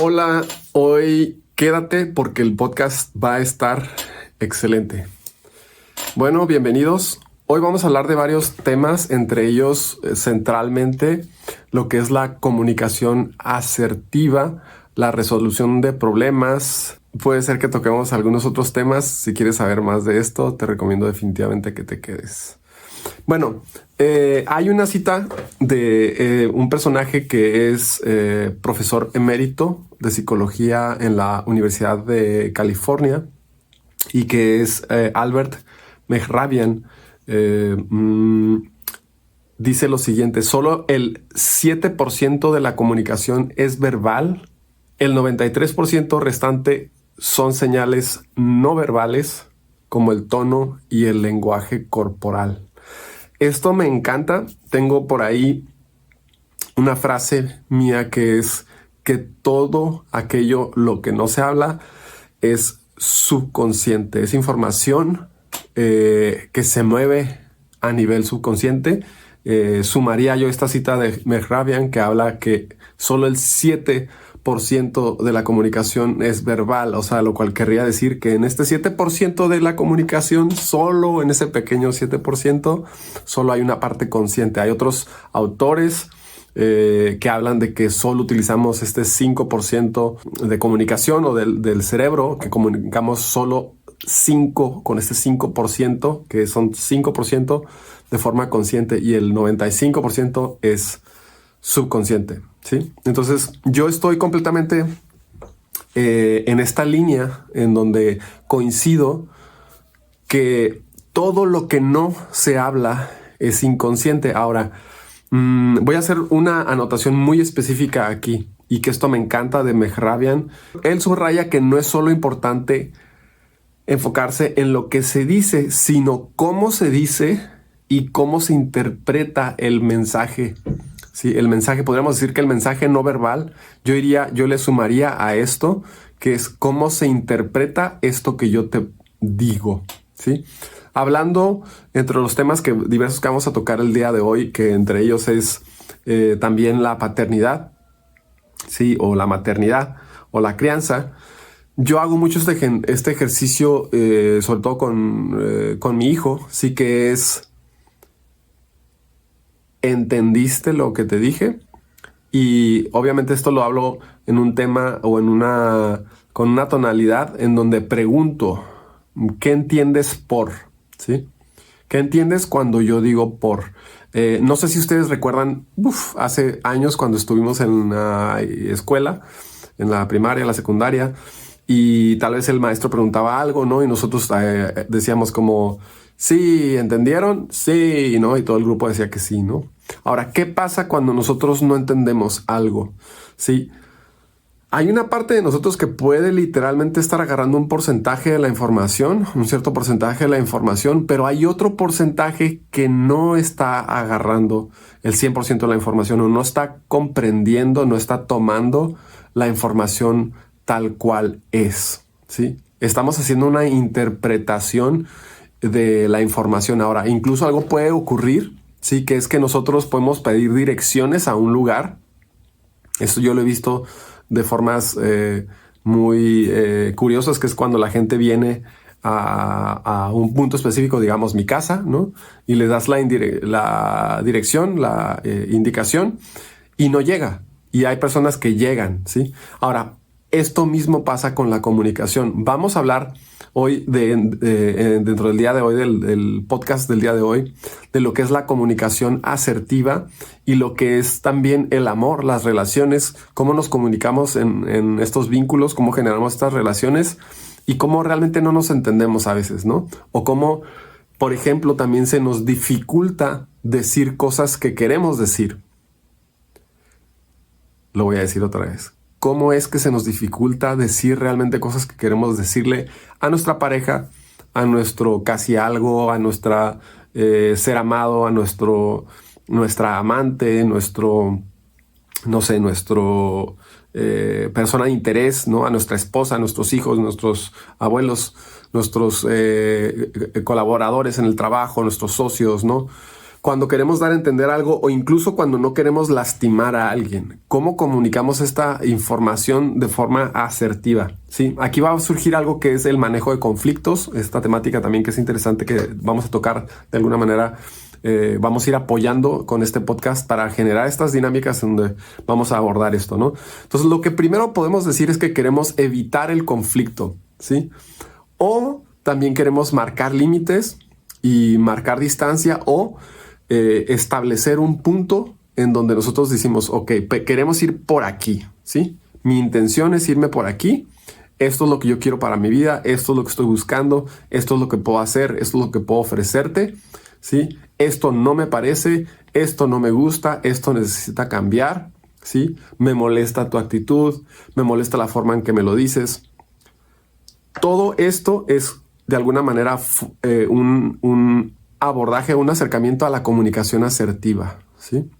Hola, hoy quédate porque el podcast va a estar excelente. Bueno, bienvenidos. Hoy vamos a hablar de varios temas, entre ellos centralmente lo que es la comunicación asertiva, la resolución de problemas. Puede ser que toquemos algunos otros temas. Si quieres saber más de esto, te recomiendo definitivamente que te quedes. Bueno, hay una cita de un personaje que es profesor emérito de psicología en la Universidad de California y que es Albert Mehrabian. Dice lo siguiente: solo el 7% de la comunicación es verbal, el 93% restante son señales no verbales como el tono y el lenguaje corporal. Esto me encanta. Tengo por ahí una frase mía que es que todo aquello lo que no se habla es subconsciente, es información que se mueve a nivel subconsciente. Sumaría yo esta cita de Mehrabian que habla que solo el 7% de la comunicación es verbal, o sea, lo cual querría decir que en este 7% de la comunicación, solo en ese pequeño 7%, solo hay una parte consciente. Hay otros autores que hablan de que solo utilizamos este 5% de comunicación o del cerebro, que comunicamos solo 5 con este 5%, que son 5% de forma consciente y el 95% es subconsciente, ¿sí? Entonces yo estoy completamente en esta línea en donde coincido que todo lo que no se habla es inconsciente. Ahora, voy a hacer una anotación muy específica aquí y que esto me encanta de Mehrabian. Él subraya que no es solo importante enfocarse en lo que se dice, sino cómo se dice y cómo se interpreta el mensaje. Sí, el mensaje, podríamos decir que el mensaje no verbal, yo le sumaría a esto, que es cómo se interpreta esto que yo te digo, ¿sí? Hablando entre los temas diversos que vamos a tocar el día de hoy, que entre ellos es también la paternidad, ¿sí? O la maternidad o la crianza. Yo hago mucho este ejercicio, sobre todo con mi hijo, sí, que es: ¿entendiste lo que te dije? Y obviamente esto lo hablo en un tema o con una tonalidad en donde pregunto, ¿qué entiendes por? ¿Sí? ¿Qué entiendes cuando yo digo por? No sé si ustedes recuerdan, hace años cuando estuvimos en la escuela, en la primaria, la secundaria, y tal vez el maestro preguntaba algo, ¿no? Y nosotros decíamos como: sí, ¿entendieron? Sí, ¿no? Y todo el grupo decía que sí, ¿no? Ahora, ¿qué pasa cuando nosotros no entendemos algo? Sí, hay una parte de nosotros que puede literalmente estar agarrando un porcentaje de la información, un cierto porcentaje de la información, pero hay otro porcentaje que no está agarrando el 100% de la información o no está comprendiendo, no está tomando la información tal cual es, ¿sí? Estamos haciendo una interpretación de la información. Ahora, incluso algo puede ocurrir, sí, que es que nosotros podemos pedir direcciones a un lugar. Esto yo lo he visto de formas muy curiosas, que es cuando la gente viene a un punto específico, digamos mi casa, ¿no? Y le das la dirección, la indicación, y no llega. Y hay personas que llegan, ¿sí? Ahora, esto mismo pasa con la comunicación. Vamos a hablar hoy dentro del día de hoy, del podcast del día de hoy, de lo que es la comunicación asertiva y lo que es también el amor, las relaciones, cómo nos comunicamos en estos vínculos, cómo generamos estas relaciones y cómo realmente no nos entendemos a veces, ¿no? O cómo, por ejemplo, también se nos dificulta decir cosas que queremos decir. Lo voy a decir otra vez. ¿Cómo es que se nos dificulta decir realmente cosas que queremos decirle a nuestra pareja, a nuestro casi algo, a nuestra ser amado, a nuestra amante, nuestro persona de interés, ¿no? A nuestra esposa, a nuestros hijos, nuestros abuelos, nuestros colaboradores en el trabajo, nuestros socios, ¿no? cuando queremos dar a entender algo o incluso cuando no queremos lastimar a alguien. ¿Cómo comunicamos esta información de forma asertiva? Sí, aquí va a surgir algo que es el manejo de conflictos, esta temática también que es interesante que vamos a tocar de alguna manera. Vamos a ir apoyando con este podcast para generar estas dinámicas donde vamos a abordar esto, ¿no? Entonces, lo que primero podemos decir es que queremos evitar el conflicto, ¿sí? O también queremos marcar límites y marcar distancia o establecer un punto en donde nosotros decimos, ok, queremos ir por aquí, ¿sí? Mi intención es irme por aquí. Esto es lo que yo quiero para mi vida. Esto es lo que estoy buscando. Esto es lo que puedo hacer. Esto es lo que puedo ofrecerte, ¿sí? Esto no me parece. Esto no me gusta. Esto necesita cambiar, ¿sí? Me molesta tu actitud. Me molesta la forma en que me lo dices. Todo esto es de alguna manera un abordaje, un acercamiento a la comunicación asertiva, ¿sí?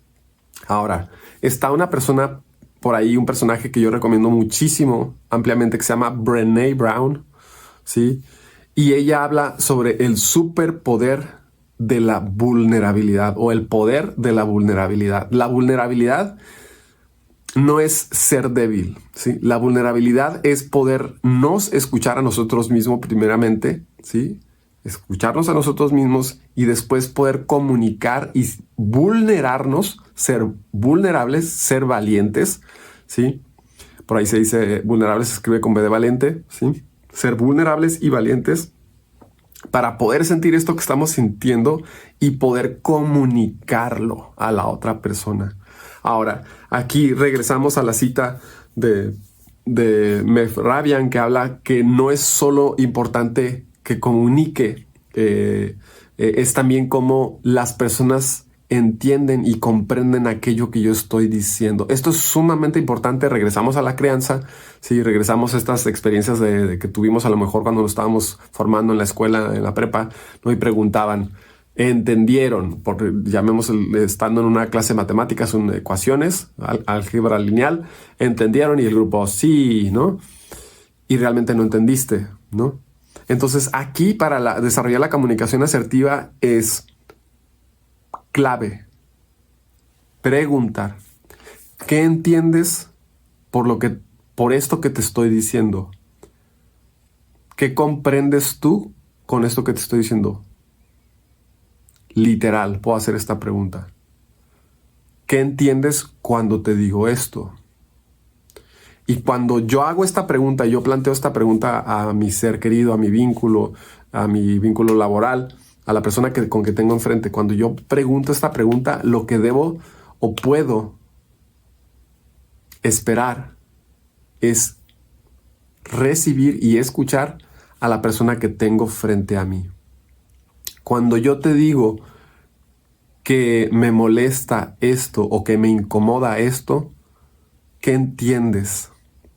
Ahora, está una persona por ahí, un personaje que yo recomiendo muchísimo, ampliamente, que se llama Brené Brown, ¿sí? Y ella habla sobre el superpoder de la vulnerabilidad o el poder de la vulnerabilidad. La vulnerabilidad no es ser débil, ¿sí? La vulnerabilidad es podernos escuchar a nosotros mismos primeramente, ¿sí? Escucharnos a nosotros mismos y después poder comunicar y vulnerarnos, ser vulnerables, ser valientes, ¿sí? Por ahí se dice vulnerables, se escribe con B de valente, ¿sí? Ser vulnerables y valientes para poder sentir esto que estamos sintiendo y poder comunicarlo a la otra persona. Ahora, aquí regresamos a la cita de Meg Rabian, que habla que no es solo importante que comunique, es también cómo las personas entienden y comprenden aquello que yo estoy diciendo. Esto es sumamente importante. Regresamos a la crianza, sí, regresamos a estas experiencias de que tuvimos a lo mejor cuando nos estábamos formando en la escuela, en la prepa, ¿no? Y preguntaban, ¿entendieron? Porque estando en una clase de matemáticas, son ecuaciones, álgebra lineal, ¿entendieron? Y el grupo, sí, ¿no? Y realmente no entendiste, ¿no? Entonces aquí para desarrollar la comunicación asertiva es clave preguntar, ¿qué entiendes por esto que te estoy diciendo? ¿Qué comprendes tú con esto que te estoy diciendo? Literal, puedo hacer esta pregunta. ¿Qué entiendes cuando te digo esto? Y cuando yo hago esta pregunta, yo planteo esta pregunta a mi ser querido, a mi vínculo laboral, a la persona con que tengo enfrente, cuando yo pregunto esta pregunta, lo que debo o puedo esperar es recibir y escuchar a la persona que tengo frente a mí. Cuando yo te digo que me molesta esto o que me incomoda esto, ¿qué entiendes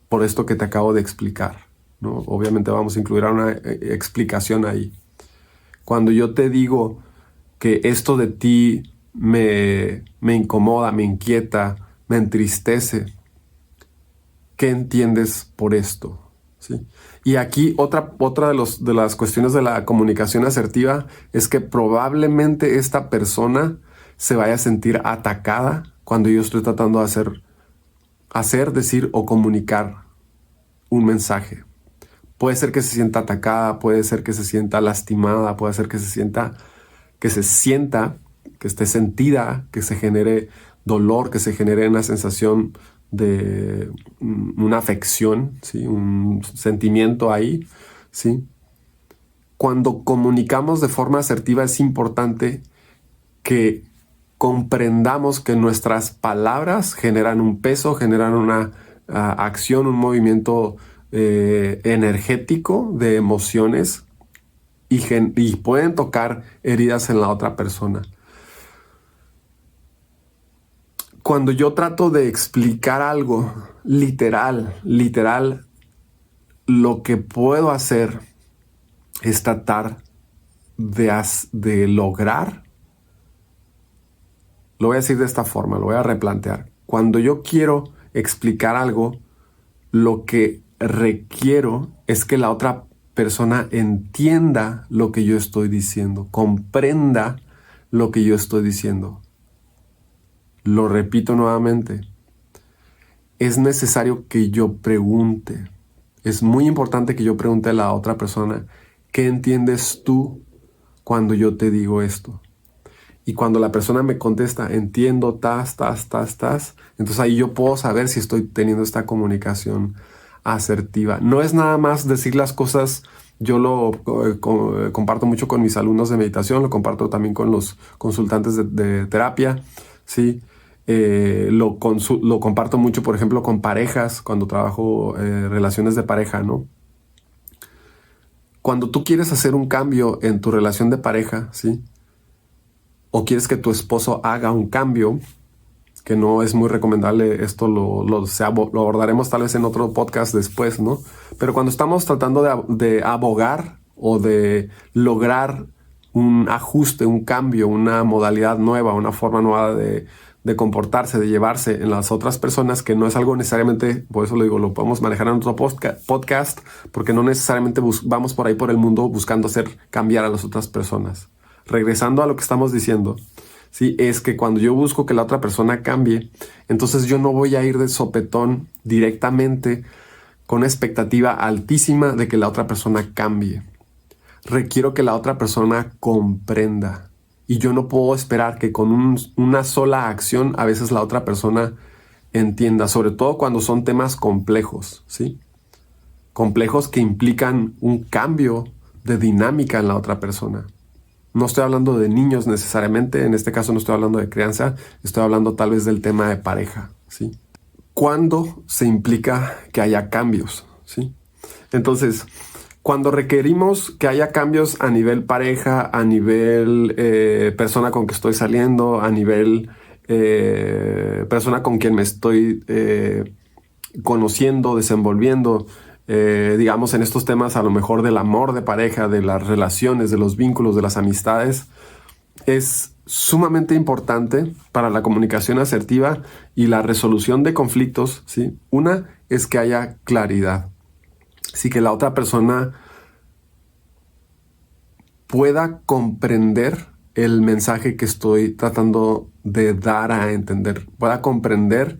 por esto que te acabo de explicar? ¿No? Obviamente vamos a incluir una explicación ahí. Cuando yo te digo que esto de ti me incomoda, me inquieta, me entristece, ¿qué entiendes por esto? ¿Sí? Y aquí otra de las cuestiones de la comunicación asertiva es que probablemente esta persona se vaya a sentir atacada cuando yo estoy tratando de decir o comunicar un mensaje. Puede ser que se sienta atacada, puede ser que se sienta lastimada, puede ser que que esté sentida, que se genere dolor, que se genere una sensación de una afección, ¿sí? Un sentimiento ahí, ¿sí? Cuando comunicamos de forma asertiva es importante que comprendamos que nuestras palabras generan un peso, generan una acción, un movimiento energético de emociones y pueden tocar heridas en la otra persona. Cuando yo trato de explicar algo literal, lo que puedo hacer es tratar de lograr, lo voy a decir de esta forma, lo voy a replantear. Cuando yo quiero explicar algo, lo que requiero es que la otra persona entienda lo que yo estoy diciendo, comprenda lo que yo estoy diciendo. Lo repito nuevamente. Es necesario que yo pregunte. Es muy importante que yo pregunte a la otra persona, ¿qué entiendes tú cuando yo te digo esto? Y cuando la persona me contesta, entiendo, entonces ahí yo puedo saber si estoy teniendo esta comunicación asertiva. No es nada más decir las cosas, yo lo comparto mucho con mis alumnos de meditación, lo comparto también con los consultantes de terapia, ¿sí? Lo comparto mucho, por ejemplo, con parejas, cuando trabajo relaciones de pareja, ¿no? Cuando tú quieres hacer un cambio en tu relación de pareja, ¿sí? O quieres que tu esposo haga un cambio, que no es muy recomendable, esto lo abordaremos tal vez en otro podcast después, ¿no? Pero cuando estamos tratando de abogar o de lograr un ajuste, un cambio, una modalidad nueva, una forma nueva de comportarse, de llevarse en las otras personas, que no es algo necesariamente, por eso lo digo, lo podemos manejar en otro podcast, porque no necesariamente vamos por ahí por el mundo buscando hacer cambiar a las otras personas. Regresando a lo que estamos diciendo, sí, es que cuando yo busco que la otra persona cambie, entonces yo no voy a ir de sopetón directamente con una expectativa altísima de que la otra persona cambie. Requiero que la otra persona comprenda. Y yo no puedo esperar que con una sola acción a veces la otra persona entienda, sobre todo cuando son temas complejos, ¿sí? Complejos que implican un cambio de dinámica en la otra persona. No estoy hablando de niños necesariamente, en este caso no estoy hablando de crianza, estoy hablando tal vez del tema de pareja, ¿sí? ¿Cuándo se implica que haya cambios? ¿Sí? Entonces, cuando requerimos que haya cambios a nivel pareja, a nivel persona con que estoy saliendo, a nivel persona con quien me estoy conociendo, desenvolviendo, digamos en estos temas a lo mejor del amor de pareja, de las relaciones, de los vínculos, de las amistades, es sumamente importante para la comunicación asertiva y la resolución de conflictos, ¿sí? Una es que haya claridad, sí, que la otra persona pueda comprender el mensaje que estoy tratando de dar a entender, pueda comprender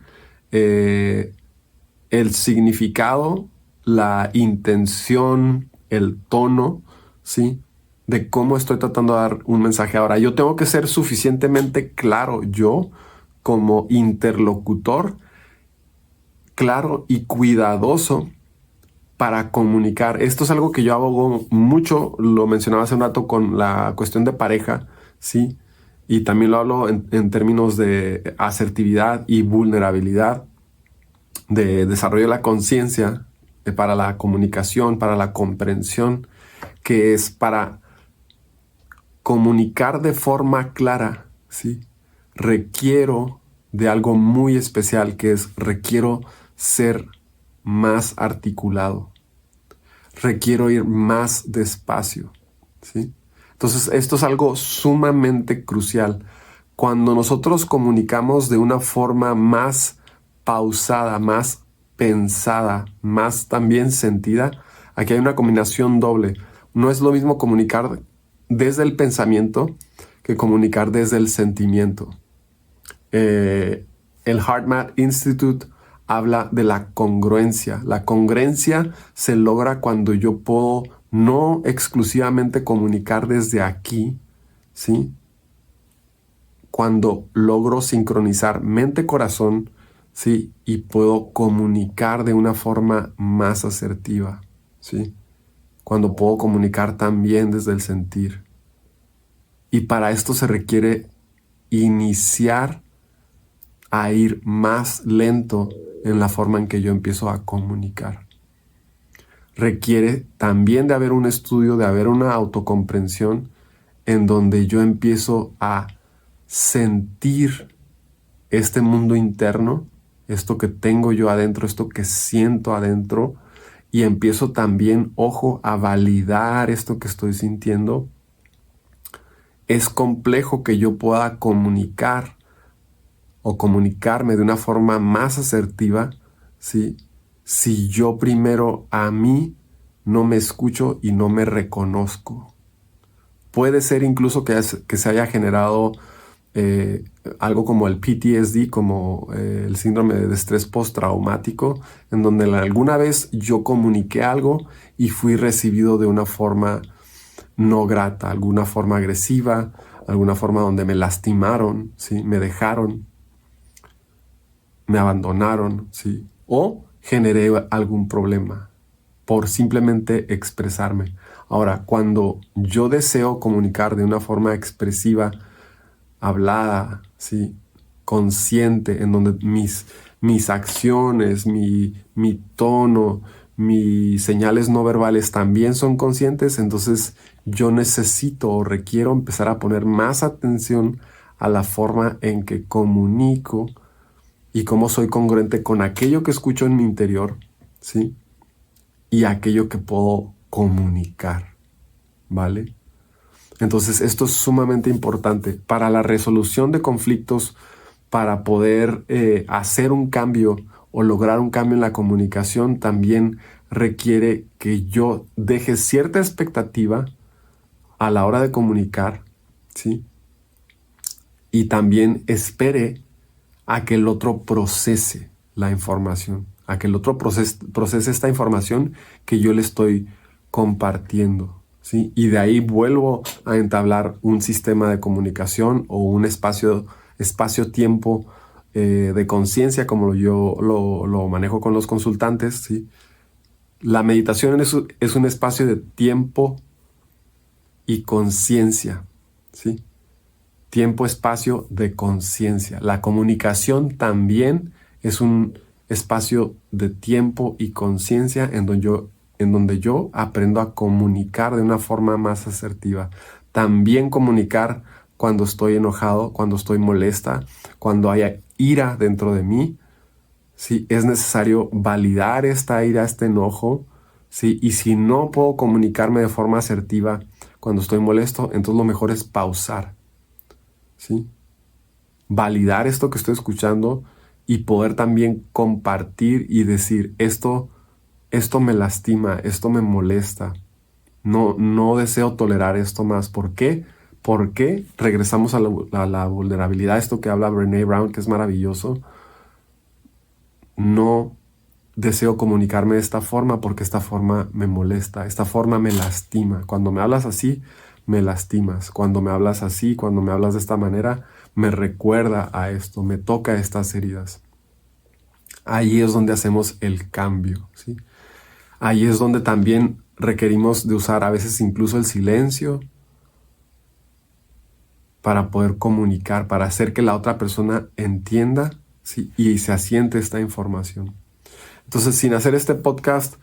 el significado, la intención, el tono, ¿sí? De cómo estoy tratando de dar un mensaje. Ahora, yo tengo que ser suficientemente claro, yo como interlocutor, claro y cuidadoso para comunicar. Esto es algo que yo abogo mucho, lo mencionaba hace un rato con la cuestión de pareja, ¿sí? Y también lo hablo en términos de asertividad y vulnerabilidad, de desarrollo de la conciencia, para la comunicación, para la comprensión, que es para comunicar de forma clara, ¿sí? Requiero de algo muy especial, que es requiero ser más articulado. Requiero ir más despacio, ¿sí? Entonces, esto es algo sumamente crucial. Cuando nosotros comunicamos de una forma más pausada, más pensada, más también sentida, aquí hay una combinación doble. No es lo mismo comunicar desde el pensamiento que comunicar desde el sentimiento. El HeartMath Institute habla de la congruencia. La congruencia se logra cuando yo puedo no exclusivamente comunicar desde aquí, ¿sí? Cuando logro sincronizar mente-corazón, ¿sí? Y puedo comunicar de una forma más asertiva, ¿sí? Cuando puedo comunicar también desde el sentir. Y para esto se requiere iniciar a ir más lento en la forma en que yo empiezo a comunicar. Requiere también de haber un estudio, de haber una autocomprensión en donde yo empiezo a sentir este mundo interno, esto que tengo yo adentro, esto que siento adentro, y empiezo también, ojo, a validar esto que estoy sintiendo. Es complejo que yo pueda comunicar o comunicarme de una forma más asertiva, ¿sí? Si yo primero a mí no me escucho y no me reconozco. Puede ser incluso que se haya generado algo como el PTSD, como el síndrome de estrés postraumático, en donde alguna vez yo comuniqué algo y fui recibido de una forma no grata, alguna forma agresiva, alguna forma donde me lastimaron, ¿sí? Me dejaron, me abandonaron, ¿sí? O generé algún problema por simplemente expresarme. Ahora, cuando yo deseo comunicar de una forma expresiva, hablada, ¿sí? Consciente, en donde mis acciones, mi tono, mis señales no verbales también son conscientes, entonces yo necesito o requiero empezar a poner más atención a la forma en que comunico y cómo soy congruente con aquello que escucho en mi interior, ¿sí? Y aquello que puedo comunicar, ¿vale? Entonces, esto es sumamente importante para la resolución de conflictos, para poder hacer un cambio o lograr un cambio en la comunicación. También requiere que yo deje cierta expectativa a la hora de comunicar, ¿sí? Y también espere a que el otro procese la información, a que el otro procese esta información que yo le estoy compartiendo, ¿sí? Y de ahí vuelvo a entablar un sistema de comunicación o un espacio-tiempo de conciencia, como yo lo manejo con los consultantes, ¿sí? La meditación es un espacio de tiempo y conciencia, ¿sí? Tiempo, espacio de conciencia. La comunicación también es un espacio de tiempo y conciencia en donde yo aprendo a comunicar de una forma más asertiva. También comunicar cuando estoy enojado, cuando estoy molesta, cuando haya ira dentro de mí. Sí, es necesario validar esta ira, este enojo. Sí, y si no puedo comunicarme de forma asertiva cuando estoy molesto, entonces lo mejor es pausar. ¿Sí? Validar esto que estoy escuchando y poder también compartir y decir, esto me lastima, esto me molesta. No deseo tolerar esto más. ¿Por qué? Porque regresamos a la vulnerabilidad, esto que habla Brené Brown, que es maravilloso. No deseo comunicarme de esta forma porque esta forma me molesta, esta forma me lastima. Cuando me hablas así, me lastimas. Cuando me hablas así, cuando me hablas de esta manera, me recuerda a esto, me toca estas heridas. Ahí es donde hacemos el cambio, ¿sí? Ahí es donde también requerimos de usar a veces incluso el silencio para poder comunicar, para hacer que la otra persona entienda, ¿sí? Y se asiente esta información. Entonces, sin hacer este podcast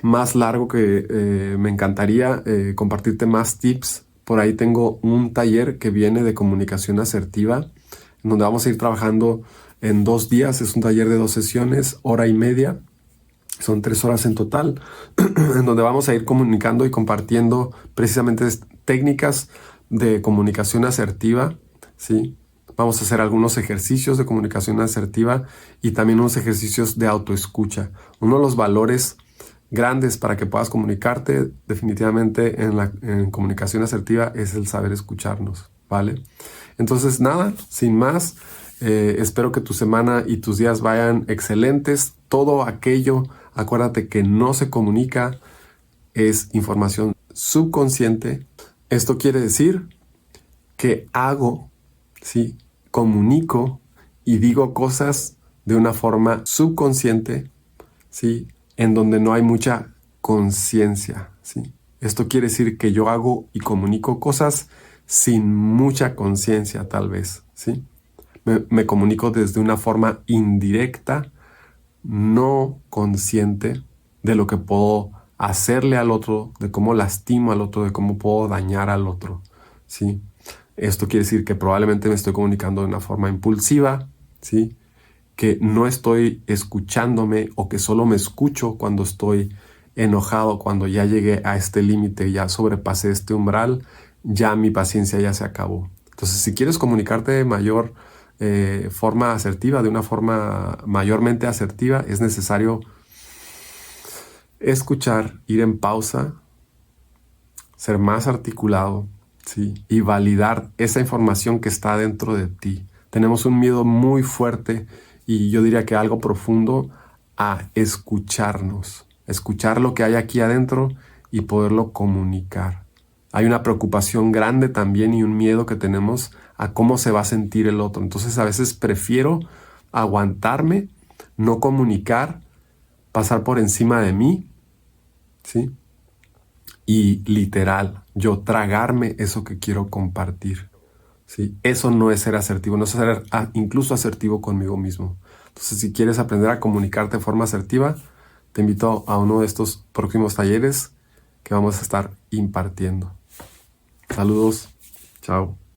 más largo que me encantaría compartirte más tips. Por ahí tengo un taller que viene de comunicación asertiva, en donde vamos a ir trabajando en 2 días. Es un taller de 2 sesiones, hora y media. Son 3 horas en total, en donde vamos a ir comunicando y compartiendo precisamente técnicas de comunicación asertiva, ¿sí? Vamos a hacer algunos ejercicios de comunicación asertiva y también unos ejercicios de autoescucha. Uno de los valores grandes para que puedas comunicarte definitivamente en comunicación asertiva es el saber escucharnos, ¿vale? Entonces, nada, sin más, espero que tu semana y tus días vayan excelentes. Todo aquello, acuérdate que no se comunica, es información subconsciente. Esto quiere decir que hago, ¿sí? Comunico y digo cosas de una forma subconsciente, ¿sí? En donde no hay mucha conciencia, ¿sí? Esto quiere decir que yo hago y comunico cosas sin mucha conciencia, tal vez, ¿sí? Me comunico desde una forma indirecta, no consciente de lo que puedo hacerle al otro, de cómo lastimo al otro, de cómo puedo dañar al otro, ¿sí? Esto quiere decir que probablemente me estoy comunicando de una forma impulsiva, ¿sí? Que no estoy escuchándome o que solo me escucho cuando estoy enojado, cuando ya llegué a este límite, ya sobrepasé este umbral, ya mi paciencia ya se acabó. Entonces, si quieres comunicarte de mayor forma asertiva, de una forma mayormente asertiva, es necesario escuchar, ir en pausa, ser más articulado, ¿sí? Y validar esa información que está dentro de ti. Tenemos un miedo muy fuerte y yo diría que algo profundo a escucharnos, escuchar lo que hay aquí adentro y poderlo comunicar. Hay una preocupación grande también y un miedo que tenemos a cómo se va a sentir el otro. Entonces a veces prefiero aguantarme, no comunicar, pasar por encima de mí, ¿sí? Y literal, yo tragarme eso que quiero compartir, ¿sí? Eso no es ser asertivo, no es ser incluso asertivo conmigo mismo. Entonces, si quieres aprender a comunicarte de forma asertiva, te invito a uno de estos próximos talleres que vamos a estar impartiendo. Saludos, chao.